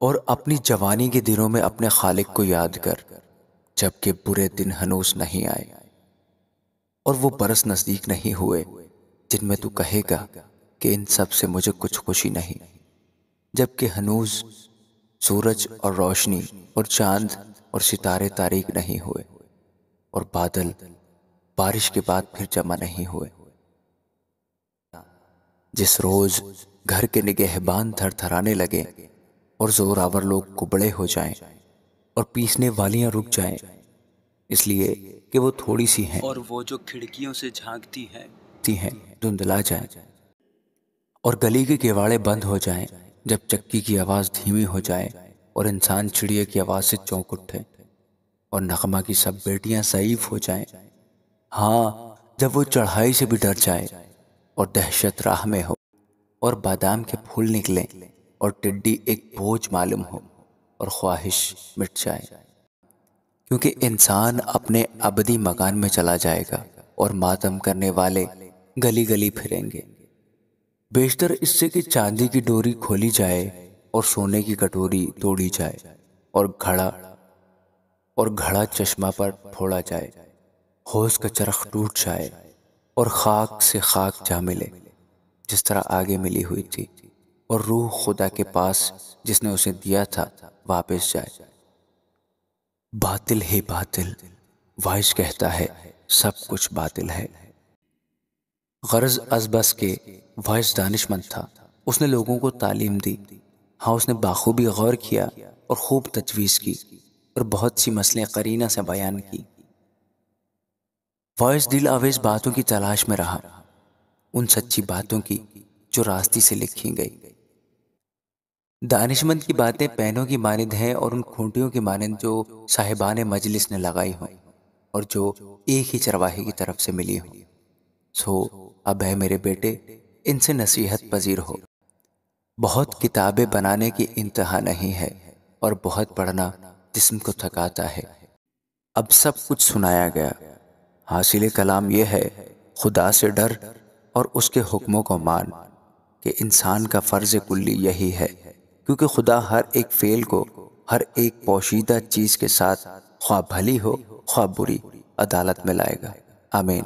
اور اپنی جوانی کے دنوں میں اپنے خالق کو یاد کر، جبکہ برے دن ہنوز نہیں آئے اور وہ برس نزدیک نہیں ہوئے جن میں تو کہے گا کہ ان سب سے مجھے کچھ خوشی نہیں، جبکہ ہنوز سورج اور روشنی اور چاند اور ستارے تاریک نہیں ہوئے اور بادل بارش کے بعد پھر جمع نہیں ہوئے۔ جس روز گھر کے نگہبان تھر تھرانے لگے اور زوراور لوگ کبڑے ہو جائیں اور پیسنے والیاں رک جائیں، اس لیے کہ وہ تھوڑی سی ہیں، اور وہ جو کھڑکیوں سے جھانکتی ہیں دھندلا جائیں، اور گلی کے کیواڑے بند ہو جائیں جب چکی کی آواز دھیمی ہو جائے اور انسان چڑیا کی آواز سے چونک اٹھے اور نغمہ کی سب بیٹیاں ضعیف ہو جائیں، ہاں جب وہ چڑھائی سے بھی ڈر جائے اور دہشت راہ میں ہو اور بادام کے پھول نکلیں اور ٹڈی ایک بوجھ معلوم ہو اور خواہش مٹ جائے، کیونکہ انسان اپنے ابدی مکان میں چلا جائے گا اور ماتم کرنے والے گلی گلی پھریں گے۔ بیشتر اس سے کہ چاندی کی ڈوری کھولی جائے اور سونے کی کٹوری توڑی جائے اور گھڑا چشمہ پر پھوڑا جائے، ہوش کا چرخ ٹوٹ جائے اور خاک سے خاک جا ملے جس طرح آگے ملی ہوئی تھی، اور روح خدا کے پاس جس نے اسے دیا تھا واپس جائے۔ باطل ہی باطل، وائس کہتا ہے سب کچھ باطل ہے۔ غرض از بس کے وائس دانش مند تھا، اس نے لوگوں کو تعلیم دی، ہاں اس نے بخوبی غور کیا اور خوب تجویز کی اور بہت سی مسئلیں قرینہ سے بیان کی۔ وائس دل آویز باتوں کی تلاش میں رہا، ان سچی باتوں کی جو راستی سے لکھی گئی۔ دانش مند کی باتیں پینوں کی مانند ہیں اور ان کھونٹیوں کی مانند جو صاحبان مجلس نے لگائی ہوں اور جو ایک ہی چرواہے کی طرف سے ملی ہوں۔ سو اب ہے میرے بیٹے، ان سے نصیحت پذیر ہو۔ بہت کتابیں بنانے کی انتہا نہیں ہے اور بہت پڑھنا جسم کو تھکاتا ہے۔ اب سب کچھ سنایا گیا، حاصل کلام یہ ہے خدا سے ڈر اور اس کے حکموں کو مان، کہ انسان کا فرض کلی یہی ہے، کیونکہ خدا ہر ایک فعل کو ہر ایک پوشیدہ چیز کے ساتھ خواہ بھلی ہو خواہ بری عدالت میں لائے گا۔ آمین۔